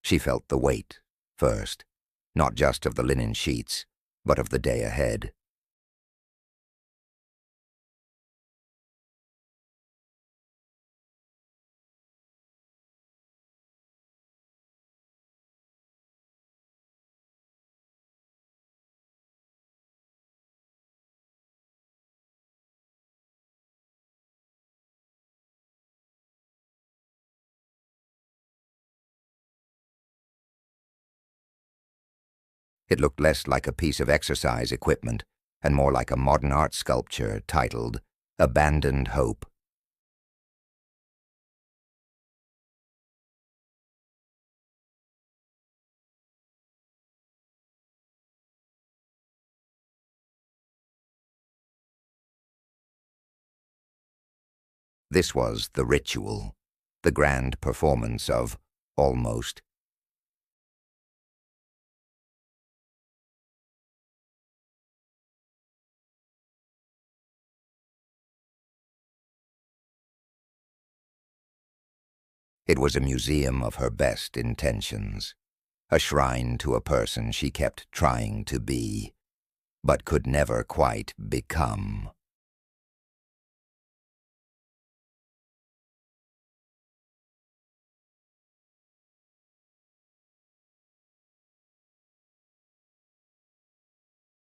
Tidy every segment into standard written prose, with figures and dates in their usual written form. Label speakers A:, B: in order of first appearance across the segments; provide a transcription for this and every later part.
A: She felt the weight, first, not just of the linen sheets, but of the day ahead. It looked less like a piece of exercise equipment and more like a modern art sculpture titled Abandoned Hope. This was the ritual, the grand performance of almost. It was a museum of her best intentions, a shrine to a person she kept trying to be, but could never quite become.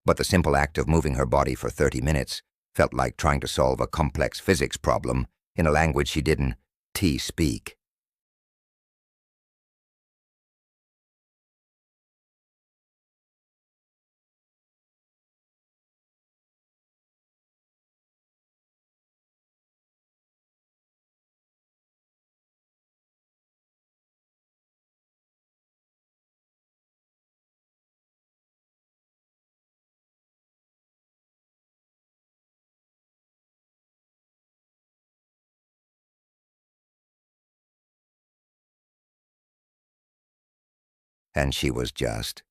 A: But the simple act of moving her body for 30 minutes felt like trying to solve a complex physics problem in a language she didn't speak. And she was just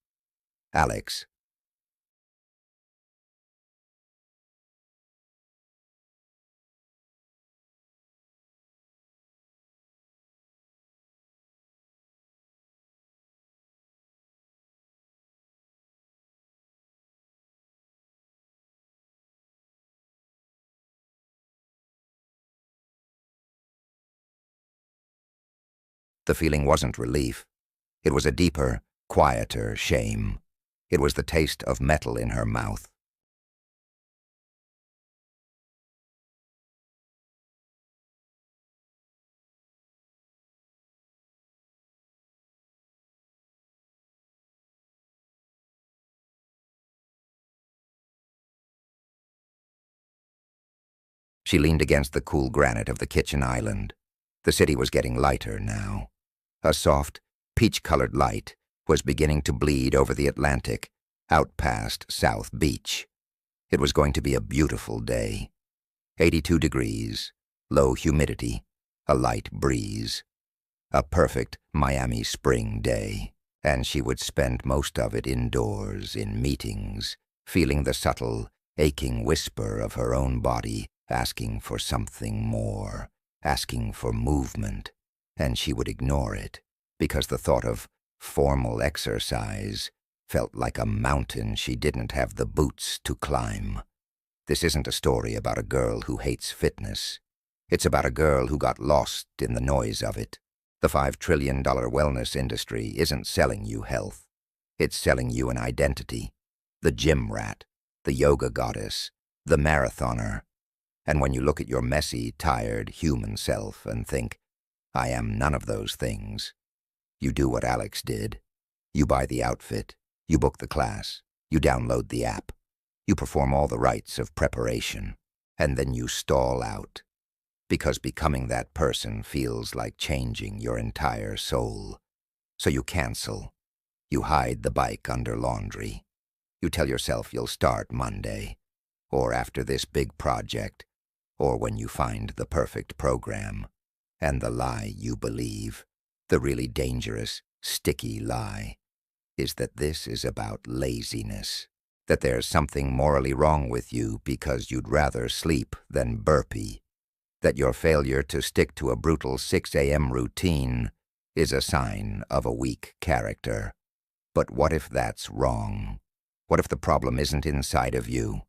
A: Alex. The feeling wasn't relief. It was a deeper, quieter shame. It was the taste of metal in her mouth. She leaned against the cool granite of the kitchen island. The city was getting lighter now. A soft, peach-colored light was beginning to bleed over the Atlantic, out past South Beach. It was going to be a beautiful day. 82 degrees, low humidity, a light breeze. A perfect Miami spring day, and she would spend most of it indoors in meetings, feeling the subtle, aching whisper of her own body asking for something more, asking for movement, and she would ignore it because the thought of formal exercise felt like a mountain she didn't have the boots to climb. This isn't a story about a girl who hates fitness. It's about a girl who got lost in the noise of it. The $5 trillion wellness industry isn't selling you health. It's selling you an identity. The gym rat, the yoga goddess, the marathoner. And when you look at your messy, tired human self and think, I am none of those things, you do what Alex did. You buy the outfit, you book the class, you download the app, you perform all the rites of preparation, and then you stall out. Because becoming that person feels like changing your entire soul. So you cancel. You hide the bike under laundry. You tell yourself you'll start Monday, or after this big project, or when you find the perfect program. And the lie you believe, the really dangerous, sticky lie, is that this is about laziness, that there's something morally wrong with you because you'd rather sleep than burpee, that your failure to stick to a brutal 6 a.m. routine is a sign of a weak character. But what if that's wrong? What if the problem isn't inside of you?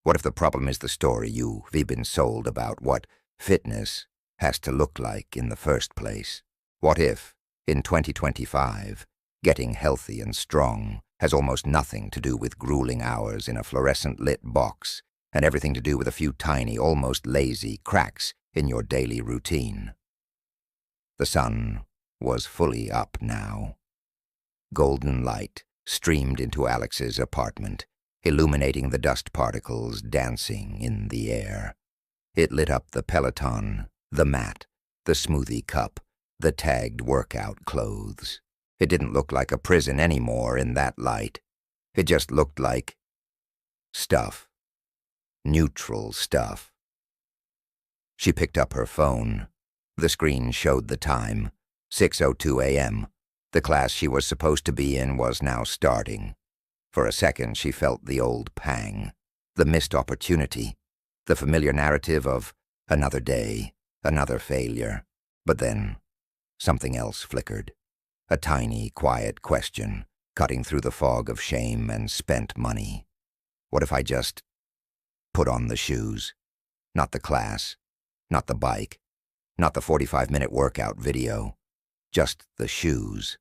A: What if the problem is the story you've been sold about what fitness has to look like in the first place? What if, in 2025, getting healthy and strong has almost nothing to do with grueling hours in a fluorescent-lit box and everything to do with a few tiny, almost lazy cracks in your daily routine? The sun was fully up now. Golden light streamed into Alex's apartment, illuminating the dust particles dancing in the air. It lit up the Peloton, the mat, the smoothie cup, the tagged workout clothes. It didn't look like a prison anymore in that light. It just looked like stuff. Neutral stuff. She picked up her phone. The screen showed the time, 6:02 a.m. The class she was supposed to be in was now starting. For a second, she felt the old pang, the missed opportunity, the familiar narrative of another day, another failure. But then, something else flickered. A tiny, quiet question, cutting through the fog of shame and spent money. What if I just put on the shoes? Not the class, not the bike, not the 45-minute workout video. Just the shoes.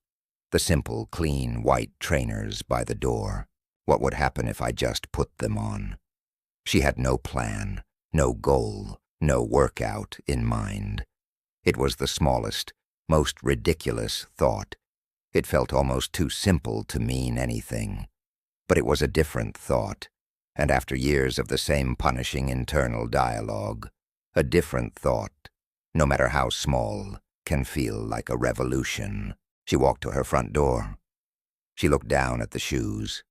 A: The simple, clean, white trainers by the door. What would happen if I just put them on? She had no plan, no goal, no workout in mind. It was the smallest, most ridiculous thought. It felt almost too simple to mean anything. But it was a different thought, and after years of the same punishing internal dialogue, a different thought, no matter how small, can feel like a revolution. She walked to her front door. She looked down at the shoes.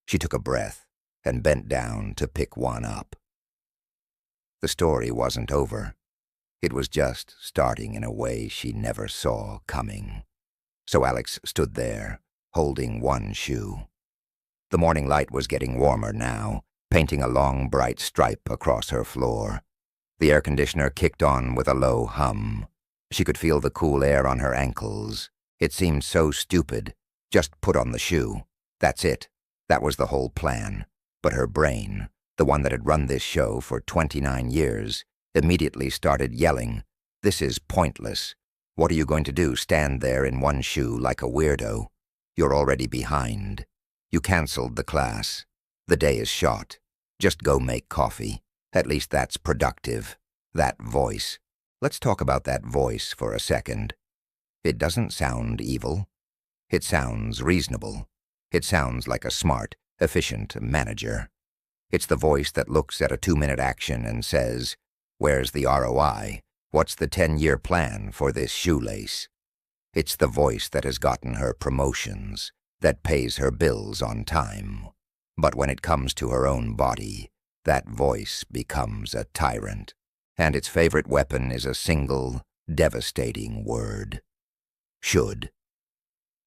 A: She took a breath and bent down to pick one up. The story wasn't over. It was just starting in a way she never saw coming. So Alex stood there, holding one shoe. The morning light was getting warmer now, painting a long, bright stripe across her floor. The air conditioner kicked on with a low hum. She could feel the cool air on her ankles. It seemed so stupid. Just put on the shoe. That's it. That was the whole plan. But her brain, the one that had run this show for 29 years, immediately started yelling, "This is pointless. What are you going to do, stand there in one shoe like a weirdo? You're already behind. You canceled the class. The day is shot. Just go make coffee. At least that's productive." That voice. Let's talk about that voice for a second. It doesn't sound evil. It sounds reasonable. It sounds like a smart, efficient manager. It's the voice that looks at a 2-minute action and says, "Where's the ROI? What's the 10-year plan for this shoelace?" It's the voice that has gotten her promotions, that pays her bills on time. But when it comes to her own body, that voice becomes a tyrant. And its favorite weapon is a single, devastating word. Should.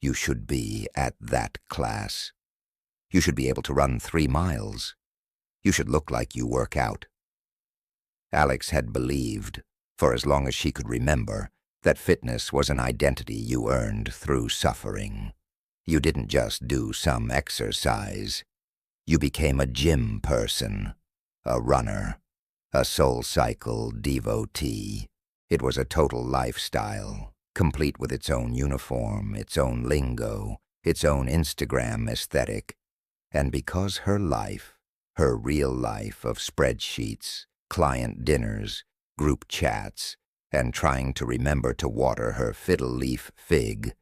A: You should be at that class. You should be able to run 3 miles. You should look like you work out. Alex had believed, for as long as she could remember, that fitness was an identity you earned through suffering. You didn't just do some exercise. You became a gym person, a runner, a SoulCycle devotee. It was a total lifestyle, complete with its own uniform, its own lingo, its own Instagram aesthetic. And because her life, her real life of spreadsheets, client dinners, group chats, and trying to remember to water her fiddle leaf fig,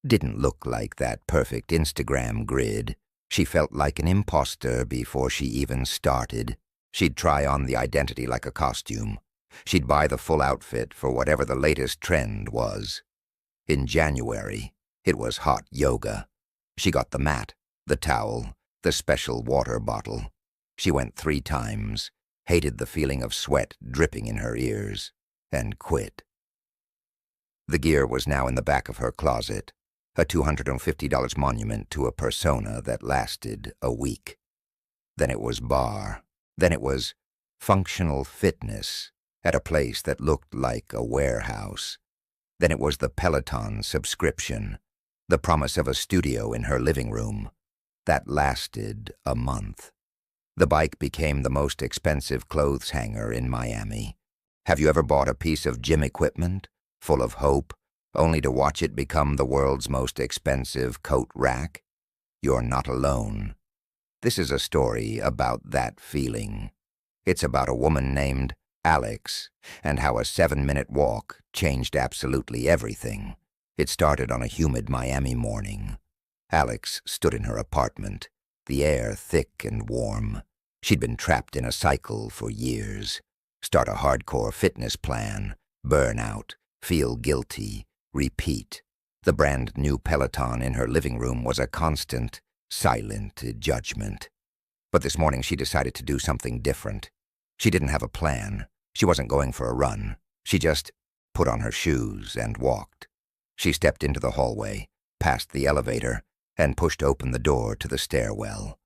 A: didn't look like that perfect Instagram grid, she felt like an imposter before she even started. She'd try on the identity like a costume. She'd buy the full outfit for whatever the latest trend was. In January, it was hot yoga. She got the mat, the towel, the special water bottle. She went 3 times, hated the feeling of sweat dripping in her ears, and quit. The gear was now in the back of her closet, a $250 monument to a persona that lasted a week. Then it was bar. Then it was functional fitness at a place that looked like a warehouse. Then it was the Peloton subscription, the promise of a studio in her living room. That lasted a month. The bike became the most expensive clothes hanger in Miami. Have you ever bought a piece of gym equipment, full of hope, only to watch it become the world's most expensive coat rack? You're not alone. This is a story about that feeling. It's about a woman named Alex, and how a 7-minute walk changed absolutely everything. It started on a humid Miami morning. Alex stood in her apartment, the air thick and warm. She'd been trapped in a cycle for years. Start a hardcore fitness plan, burn out, feel guilty, repeat. The brand new Peloton in her living room was a constant, silent judgment. But this morning she decided to do something different. She didn't have a plan. She wasn't going for a run. She just put on her shoes and walked. She stepped into the hallway, past the elevator, and pushed open the door to the stairwell.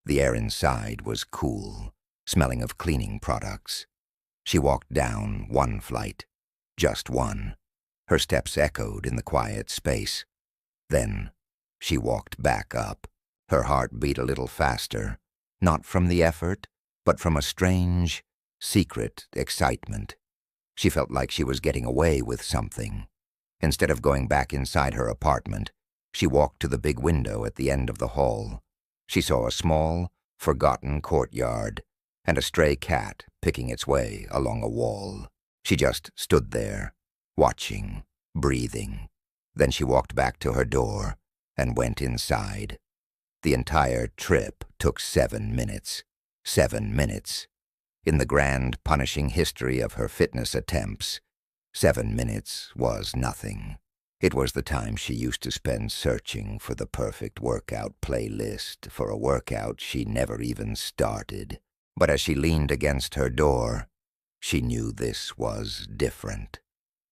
A: The air inside was cool, smelling of cleaning products. She walked down one flight, just one. Her steps echoed in the quiet space. Then she walked back up. Her heart beat a little faster, not from the effort, but from a strange, secret excitement. She felt like she was getting away with something. Instead of going back inside her apartment, she walked to the big window at the end of the hall. She saw a small, forgotten courtyard and a stray cat picking its way along a wall. She just stood there, watching, breathing. Then she walked back to her door and went inside. The entire trip took 7 minutes. 7 minutes. In the grand, punishing history of her fitness attempts, 7 minutes was nothing. It was the time she used to spend searching for the perfect workout playlist for a workout she never even started. But as she leaned against her door, she knew this was different.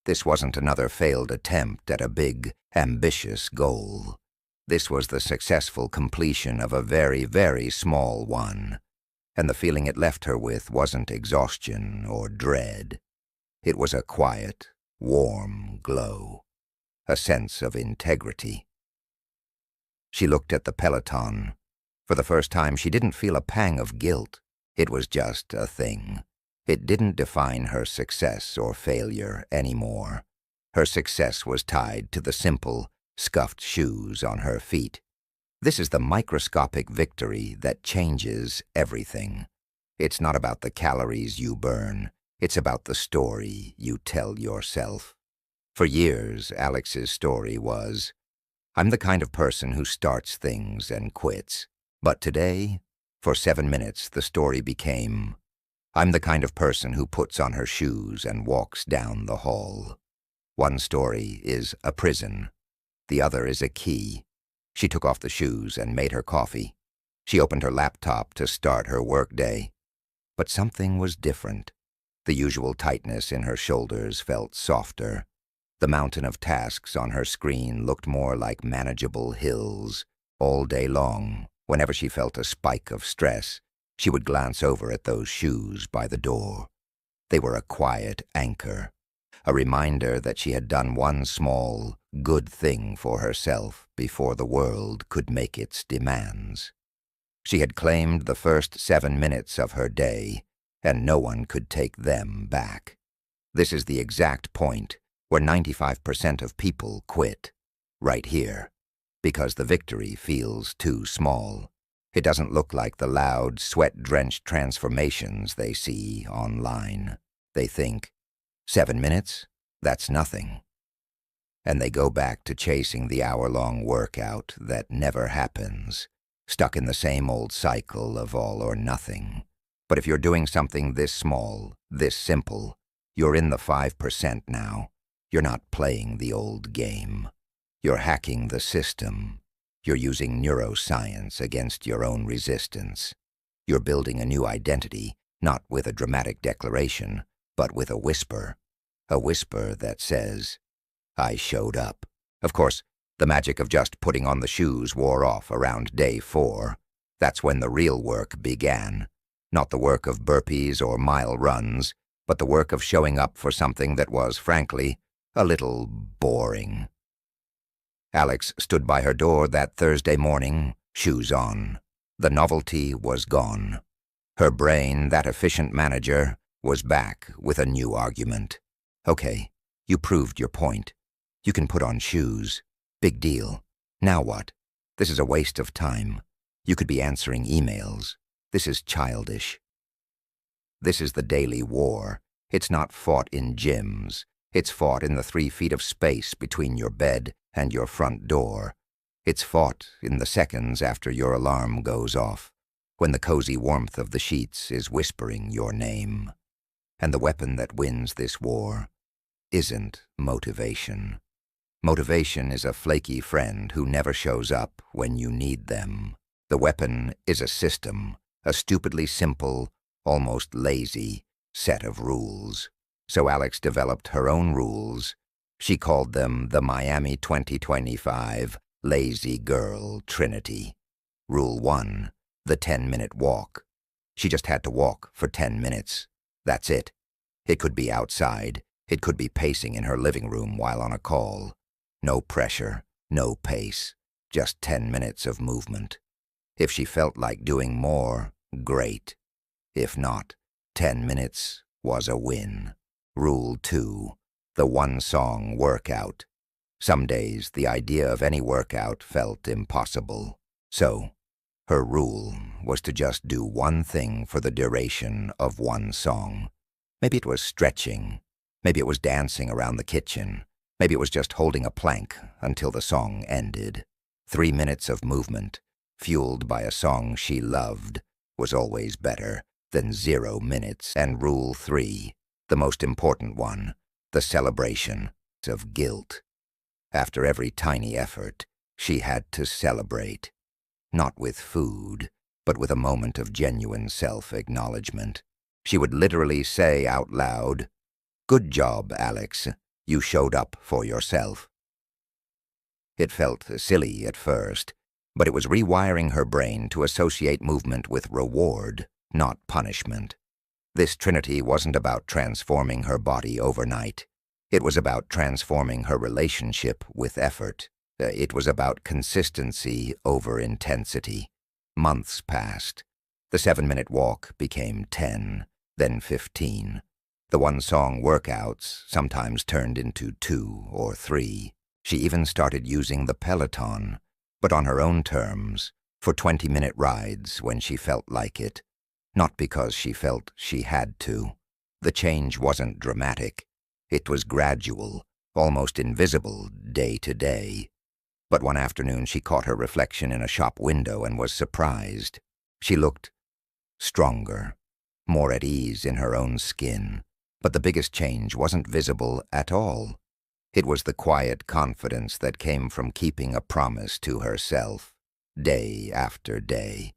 A: This wasn't another failed attempt at a big, ambitious goal. This was the successful completion of a very, very small one. And the feeling it left her with wasn't exhaustion or dread. It was a quiet, warm glow, a sense of integrity. She looked at the Peloton. For the first time, she didn't feel a pang of guilt. It was just a thing. It didn't define her success or failure anymore. Her success was tied to the simple, scuffed shoes on her feet. This is the microscopic victory that changes everything. It's not about the calories you burn. It's about the story you tell yourself. For years, Alex's story was, I'm the kind of person who starts things and quits. But today, for 7 minutes, the story became, I'm the kind of person who puts on her shoes and walks down the hall. One story is a prison. The other is a key. She took off the shoes and made her coffee. She opened her laptop to start her workday. But something was different. The usual tightness in her shoulders felt softer. The mountain of tasks on her screen looked more like manageable hills. All day long, whenever she felt a spike of stress, she would glance over at those shoes by the door. They were a quiet anchor, a reminder that she had done one small, good thing for herself before the world could make its demands. She had claimed the first 7 minutes of her day, and no one could take them back. This is the exact point where 95% of people quit, right here, because the victory feels too small. It doesn't look like the loud, sweat-drenched transformations they see online. They think, 7 minutes? That's nothing. And they go back to chasing the hour-long workout that never happens, stuck in the same old cycle of all or nothing. But if you're doing something this small, this simple, you're in the 5% now. You're not playing the old game. You're hacking the system. You're using neuroscience against your own resistance. You're building a new identity, not with a dramatic declaration, but with a whisper that says, I showed up. Of course, the magic of just putting on the shoes wore off around day 4. That's when the real work began. Not the work of burpees or mile runs, but the work of showing up for something that was, frankly, a little boring. Alex stood by her door that Thursday morning, shoes on. The novelty was gone. Her brain, that efficient manager, was back with a new argument. Okay, you proved your point. You can put on shoes. Big deal. Now what? This is a waste of time. You could be answering emails. This is childish. This is the daily war. It's not fought in gyms. It's fought in the 3 feet of space between your bed and your front door. It's fought in the seconds after your alarm goes off, when the cozy warmth of the sheets is whispering your name. And the weapon that wins this war isn't motivation. Motivation is a flaky friend who never shows up when you need them. The weapon is a system, a stupidly simple, almost lazy set of rules. So Alex developed her own rules. She called them the Miami 2025 Lazy Girl Trinity. Rule 1, the 10-minute walk. She just had to walk for 10 minutes. That's it. It could be outside. It could be pacing in her living room while on a call. No pressure, no pace, just 10 minutes of movement. If she felt like doing more, great. If not, 10 minutes was a win. Rule 2, the one-song workout. Some days, the idea of any workout felt impossible. So, her rule was to just do one thing for the duration of one song. Maybe it was stretching. Maybe it was dancing around the kitchen. Maybe it was just holding a plank until the song ended. 3 minutes of movement, fueled by a song she loved, was always better than 0 minutes. And Rule 3, the most important one, the celebration of guilt. After every tiny effort, she had to celebrate. Not with food, but with a moment of genuine self-acknowledgement. She would literally say out loud, "Good job, Alex. You showed up for yourself." It felt silly at first, but it was rewiring her brain to associate movement with reward, not punishment. This trinity wasn't about transforming her body overnight. It was about transforming her relationship with effort. It was about consistency over intensity. Months passed. The 7-minute walk became 10, then 15. The one-song workouts sometimes turned into 2 or 3. She even started using the Peloton, but on her own terms, for 20-minute rides when she felt like it, not because she felt she had to. The change wasn't dramatic. It was gradual, almost invisible, day to day. But one afternoon she caught her reflection in a shop window and was surprised. She looked stronger, more at ease in her own skin. But the biggest change wasn't visible at all. It was the quiet confidence that came from keeping a promise to herself, day after day.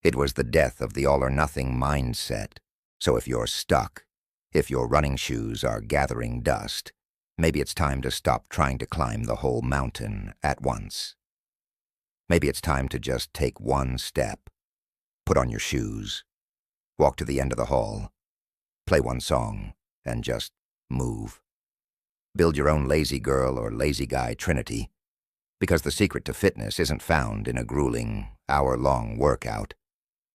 A: It was the death of the all-or-nothing mindset. So if you're stuck, if your running shoes are gathering dust, maybe it's time to stop trying to climb the whole mountain at once. Maybe it's time to just take one step. Put on your shoes, walk to the end of the hall, play one song, and just move. Build your own lazy girl or lazy guy trinity, because the secret to fitness isn't found in a grueling, hour-long workout.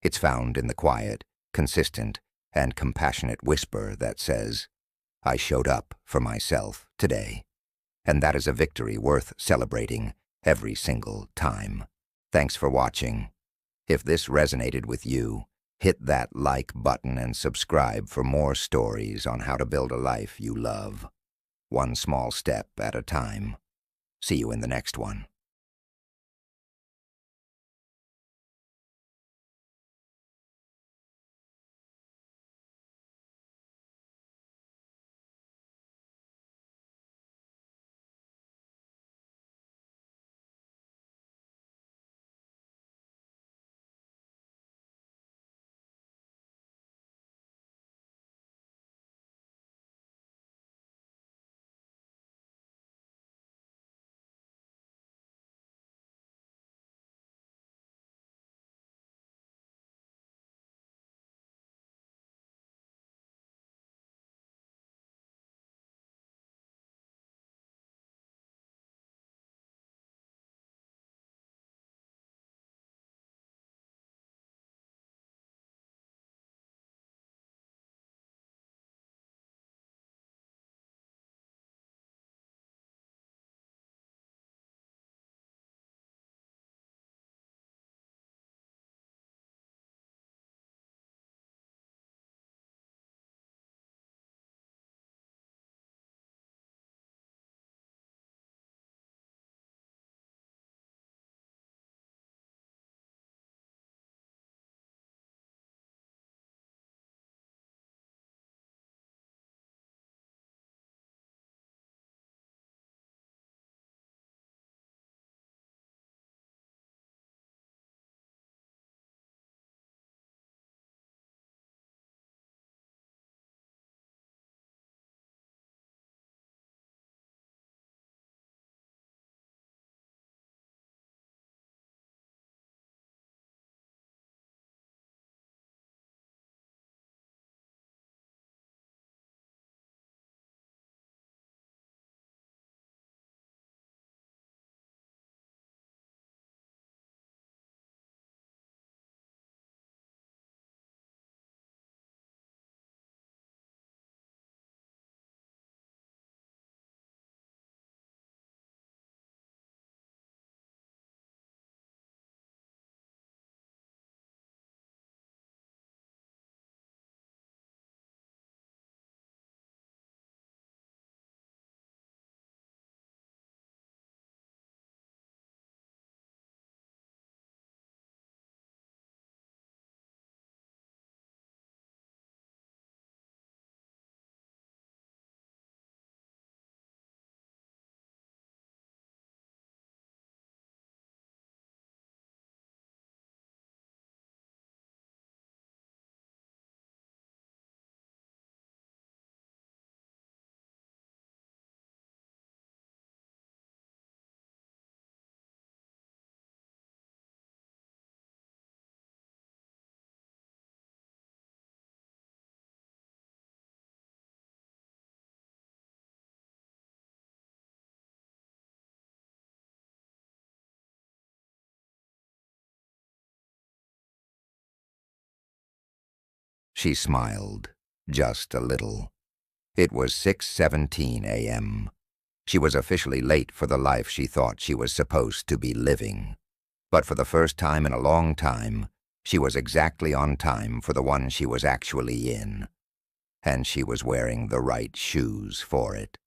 A: It's found in the quiet, consistent, and compassionate whisper that says, "I showed up for myself today." And that is a victory worth celebrating every single time. Thanks for watching. If this resonated with you, hit that like button and subscribe for more stories on how to build a life you love. One small step at a time. See you in the next one. She smiled, just a little. It was 6:17 a.m. She was officially late for the life she thought she was supposed to be living. But for the first time in a long time, she was exactly on time for the one she was actually in. And she was wearing the right shoes for it.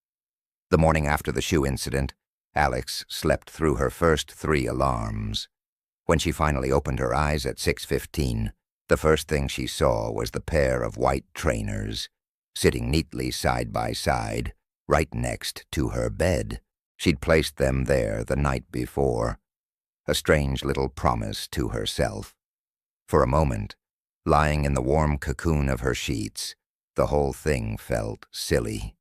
A: The morning after the shoe incident, Alex slept through her first 3 alarms. When she finally opened her eyes at 6:15, the first thing she saw was the pair of white trainers, sitting neatly side by side, right next to her bed. She'd placed them there the night before, a strange little promise to herself. For a moment, lying in the warm cocoon of her sheets, the whole thing felt silly.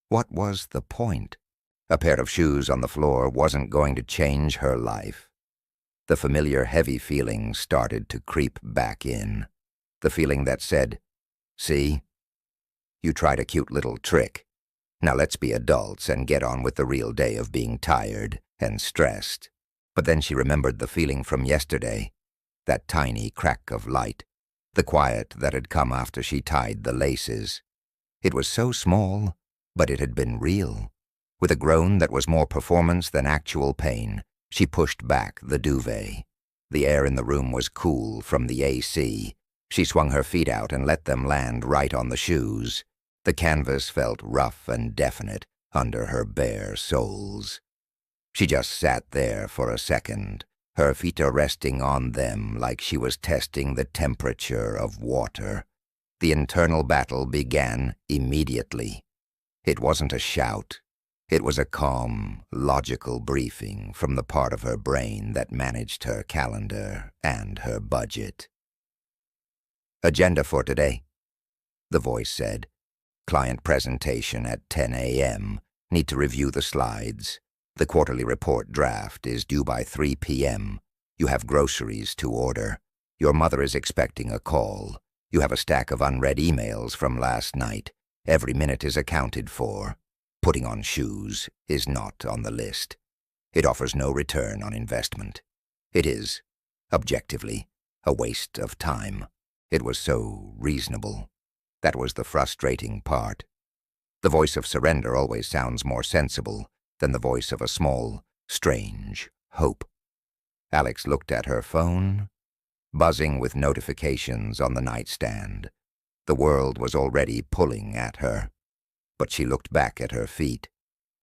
A: What was the point? A pair of shoes on the floor wasn't going to change her life. The familiar heavy feeling started to creep back in. The feeling that said, "See? You tried a cute little trick. Now let's be adults and get on with the real day of being tired and stressed." But then she remembered the feeling from yesterday, that tiny crack of light, the quiet that had come after she tied the laces. It was so small, but it had been real. With a groan that was more performance than actual pain, she pushed back the duvet. The air in the room was cool from the AC. She swung her feet out and let them land right on the shoes. The canvas felt rough and definite under her bare soles. She just sat there for a second, her feet resting on them like she was testing the temperature of water. The internal battle began immediately. It wasn't a shout. It was a calm, logical briefing from the part of her brain that managed her calendar and her budget. "Agenda for today," the voice said. "Client presentation at 10 a.m. Need to review the slides. The quarterly report draft is due by 3 p.m. You have groceries to order. Your mother is expecting a call. You have a stack of unread emails from last night. Every minute is accounted for. Putting on shoes is not on the list. It offers no return on investment. It is, objectively, a waste of time." It was so reasonable. That was the frustrating part. The voice of surrender always sounds more sensible than the voice of a small, strange hope. Alex looked at her phone, buzzing with notifications on the nightstand. The world was already pulling at her. But she looked back at her feet,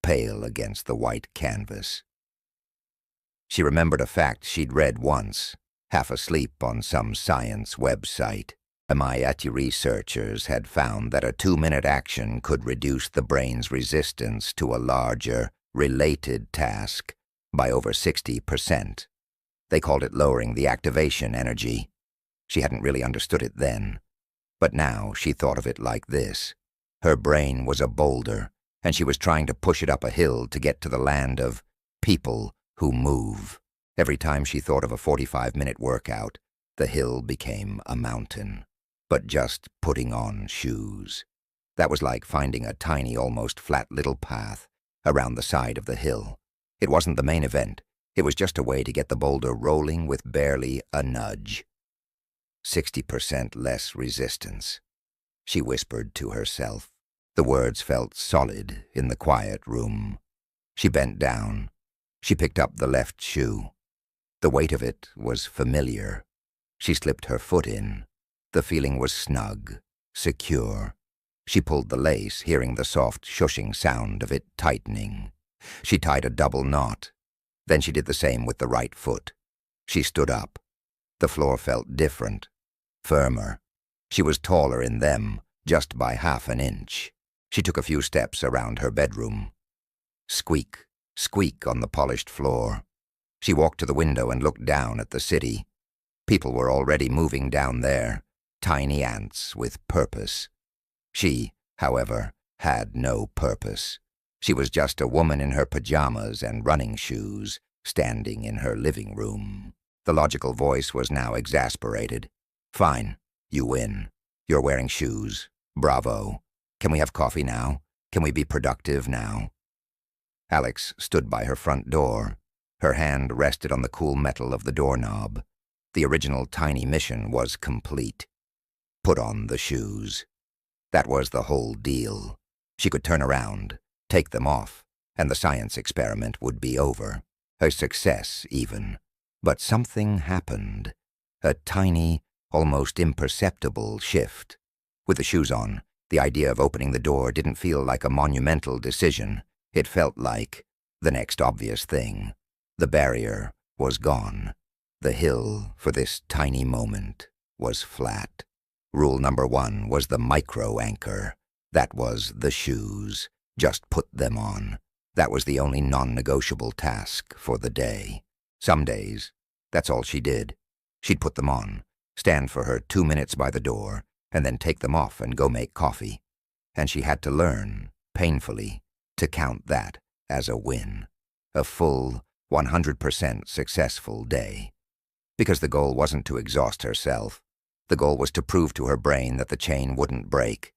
A: pale against the white canvas. She remembered a fact she'd read once, half asleep on some science website. MIT researchers had found that a 2-minute action could reduce the brain's resistance to a larger, related task by over 60%. They called it lowering the activation energy. She hadn't really understood it then, but now she thought of it like this. Her brain was a boulder, and she was trying to push it up a hill to get to the land of people who move. Every time she thought of a 45-minute workout, the hill became a mountain. But just putting on shoes. That was like finding a tiny, almost flat little path around the side of the hill. It wasn't the main event. It was just a way to get the boulder rolling with barely a nudge. 60% less resistance, she whispered to herself. The words felt solid in the quiet room. She bent down. She picked up the left shoe. The weight of it was familiar. She slipped her foot in. The feeling was snug, secure. She pulled the lace, hearing the soft shushing sound of it tightening. She tied a double knot. Then she did the same with the right foot. She stood up. The floor felt different, firmer. She was taller in them, just by half an inch. She took a few steps around her bedroom. Squeak, squeak on the polished floor. She walked to the window and looked down at the city. People were already moving down there, tiny ants with purpose. She, however, had no purpose. She was just a woman in her pajamas and running shoes, standing in her living room. The logical voice was now exasperated. "Fine, you win. You're wearing shoes. Bravo. Can we have coffee now? Can we be productive now?" Alex stood by her front door. Her hand rested on the cool metal of the doorknob. The original tiny mission was complete. put on the shoes. That was the whole deal. She could turn around, take them off, and the science experiment would be over. A success, even. But something happened. A tiny, almost imperceptible shift. With the shoes on, the idea of opening the door didn't feel like a monumental decision. It felt like the next obvious thing. The barrier was gone. The hill, for this tiny moment, was flat. Rule number 1 was the micro-anchor. That was the shoes. Just put them on. That was the only non-negotiable task for the day. Some days, that's all she did. She'd put them on, stand for her 2 minutes by the door, and then take them off and go make coffee. And she had to learn, painfully, to count that as a win. A full, 100% successful day. Because the goal wasn't to exhaust herself. The goal was to prove to her brain that the chain wouldn't break.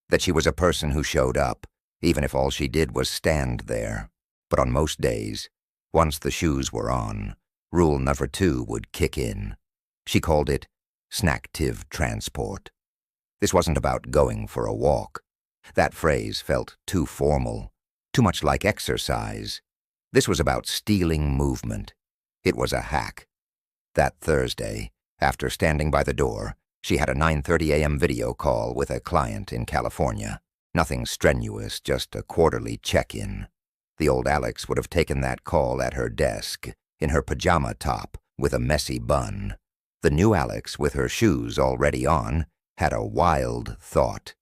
A: That she was a person who showed up, even if all she did was stand there. But on most days, once the shoes were on, rule number 2 would kick in. She called it snacktive transport. This wasn't about going for a walk. That phrase felt too formal, too much like exercise. This was about stealing movement. It was a hack. That Thursday, after standing by the door, she had a 9:30 a.m. video call with a client in California. Nothing strenuous, just a quarterly check-in. The old Alex would have taken that call at her desk, in her pajama top, with a messy bun. The new Alex, with her shoes already on, had a wild thought.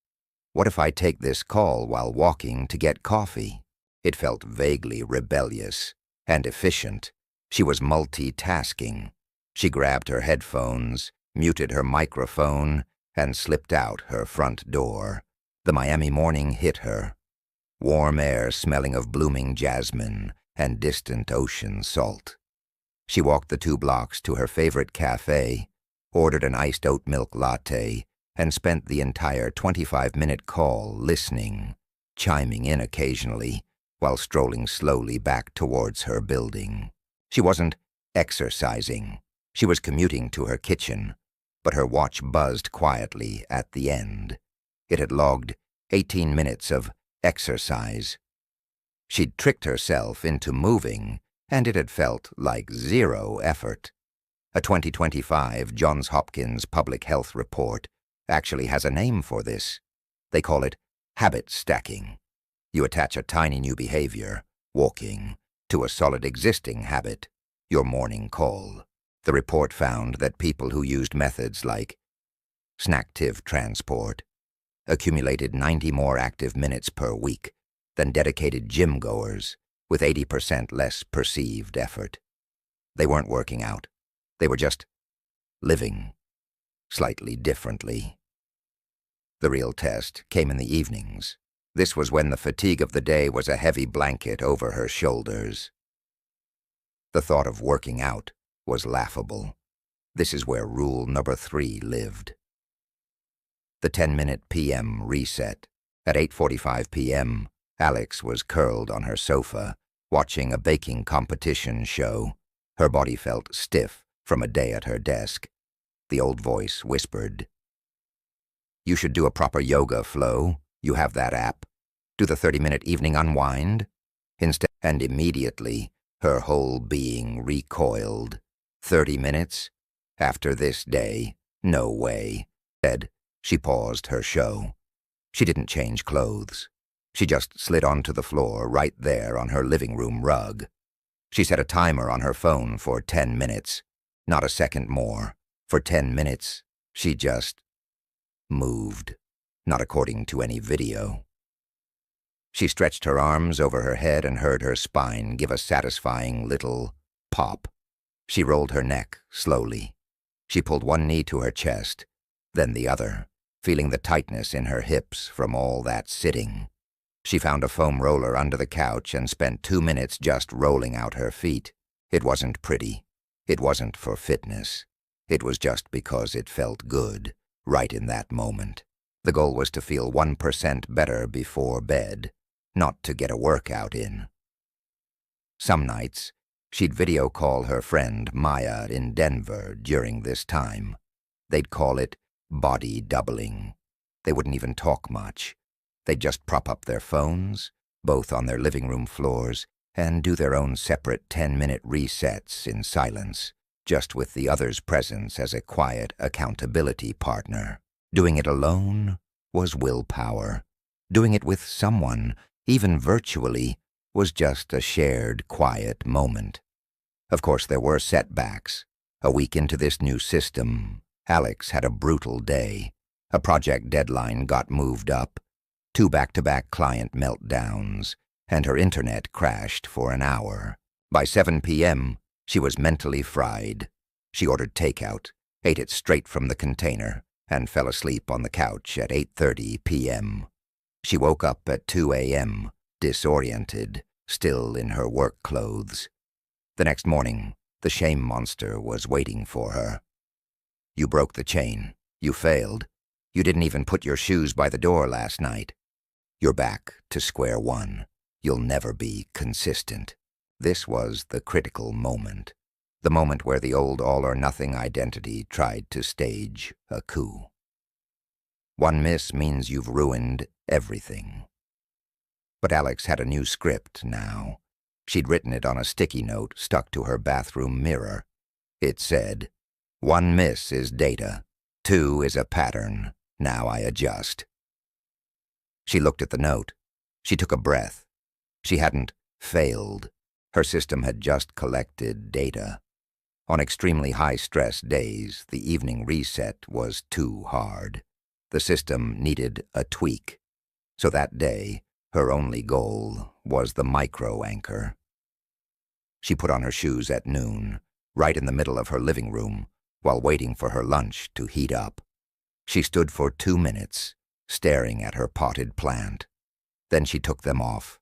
A: What if I take this call while walking to get coffee? It felt vaguely rebellious and efficient. She was multitasking. She grabbed her headphones, muted her microphone, and slipped out her front door. The Miami morning hit her. Warm air smelling of blooming jasmine and distant ocean salt. She walked the 2 blocks to her favorite cafe, ordered an iced oat milk latte, and spent the entire 25-minute call listening, chiming in occasionally, while strolling slowly back towards her building. She wasn't exercising. She was commuting to her kitchen, but her watch buzzed quietly at the end. It had logged 18 minutes of exercise. She'd tricked herself into moving, and it had felt like 0 effort. A 2025 Johns Hopkins Public Health Report actually has a name for this. They call it habit stacking. You attach a tiny new behavior, walking, to a solid existing habit, your morning call. The report found that people who used methods like snacktive transport accumulated 90 more active minutes per week than dedicated gym goers with 80% less perceived effort. They weren't working out. They were just living slightly differently. The real test came in the evenings. This was when the fatigue of the day was a heavy blanket over her shoulders. The thought of working out was laughable. This is where rule number 3 lived. The 10-minute PM reset. At 8:45 p.m., Alex was curled on her sofa, watching a baking competition show. Her body felt stiff from a day at her desk. The old voice whispered, "You should do a proper yoga flow. You have that app. Do the 30-minute evening unwind." Instead, and immediately, her whole being recoiled. 30 minutes? After this day? No way. Said, she paused her show. She didn't change clothes. She just slid onto the floor right there on her living room rug. She set a timer on her phone for 10 minutes. Not a second more. For 10 minutes, she just moved. Not according to any video. She stretched her arms over her head and heard her spine give a satisfying little pop. She rolled her neck slowly. She pulled one knee to her chest, then the other, feeling the tightness in her hips from all that sitting. She found a foam roller under the couch and spent 2 minutes just rolling out her feet. It wasn't pretty. It wasn't for fitness. It was just because it felt good, right in that moment. The goal was to feel 1% better before bed, not to get a workout in. Some nights, she'd video call her friend Maya in Denver during this time. They'd call it body doubling. They wouldn't even talk much. They'd just prop up their phones, both on their living room floors, and do their own separate 10-minute resets in silence, just with the other's presence as a quiet accountability partner. Doing it alone was willpower. Doing it with someone, even virtually, was just a shared, quiet moment. Of course, there were setbacks. A week into this new system, Alex had a brutal day. A project deadline got moved up, 2 back-to-back client meltdowns, and her internet crashed for an hour. By 7 p.m., she was mentally fried. She ordered takeout, ate it straight from the container, and fell asleep on the couch at 8:30 p.m. She woke up at 2 a.m., disoriented, still in her work clothes. The next morning, the shame monster was waiting for her. You broke the chain. You failed. You didn't even put your shoes by the door last night. You're back to square one. You'll never be consistent. This was the critical moment. The moment where the old all-or-nothing identity tried to stage a coup. One miss means you've ruined everything. But Alex had a new script now. She'd written it on a sticky note stuck to her bathroom mirror. It said, "1 miss is data. 2 is a pattern. Now I adjust." She looked at the note. She took a breath. She hadn't failed. Her system had just collected data. On extremely high-stress days, the evening reset was too hard. The system needed a tweak. So that day, her only goal was the micro-anchor. She put on her shoes at noon, right in the middle of her living room, while waiting for her lunch to heat up. She stood for 2 minutes, staring at her potted plant. Then she took them off.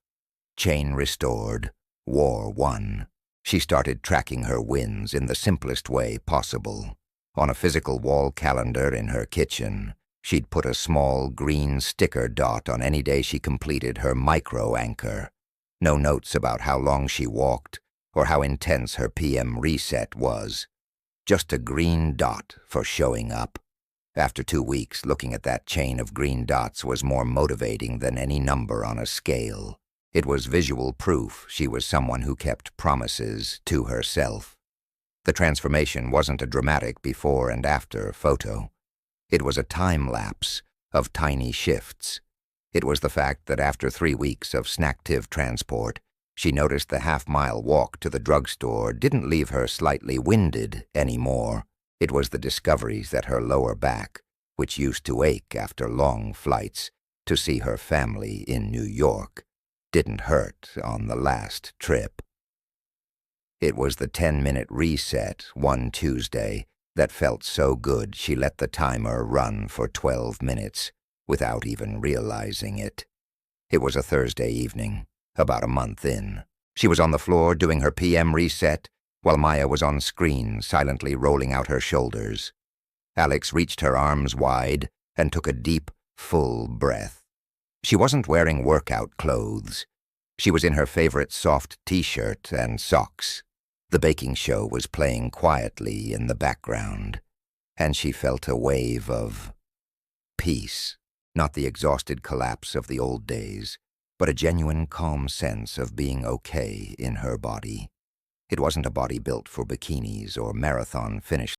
A: Chain restored, war won. She started tracking her wins in the simplest way possible. On a physical wall calendar in her kitchen, she'd put a small green sticker dot on any day she completed her micro-anchor. No notes about how long she walked or how intense her PM reset was. Just a green dot for showing up. After 2 weeks, looking at that chain of green dots was more motivating than any number on a scale. It was visual proof she was someone who kept promises to herself. The transformation wasn't a dramatic before and after photo. It was a time lapse of tiny shifts. It was the fact that after 3 weeks of snacktive transport, she noticed the half-mile walk to the drugstore didn't leave her slightly winded anymore. It was the discoveries that her lower back, which used to ache after long flights to see her family in New York, didn't hurt on the last trip. It was the 10-minute reset one Tuesday that felt so good she let the timer run for 12 minutes without even realizing it. It was a Thursday evening, about a month in. She was on the floor doing her PM reset while Maya was on screen silently rolling out her shoulders. Alex reached her arms wide and took a deep, full breath. She wasn't wearing workout clothes. She was in her favorite soft t-shirt and socks. The baking show was playing quietly in the background, and she felt a wave of peace, not the exhausted collapse of the old days, but a genuine calm sense of being okay in her body. It wasn't a body built for bikinis or marathon finish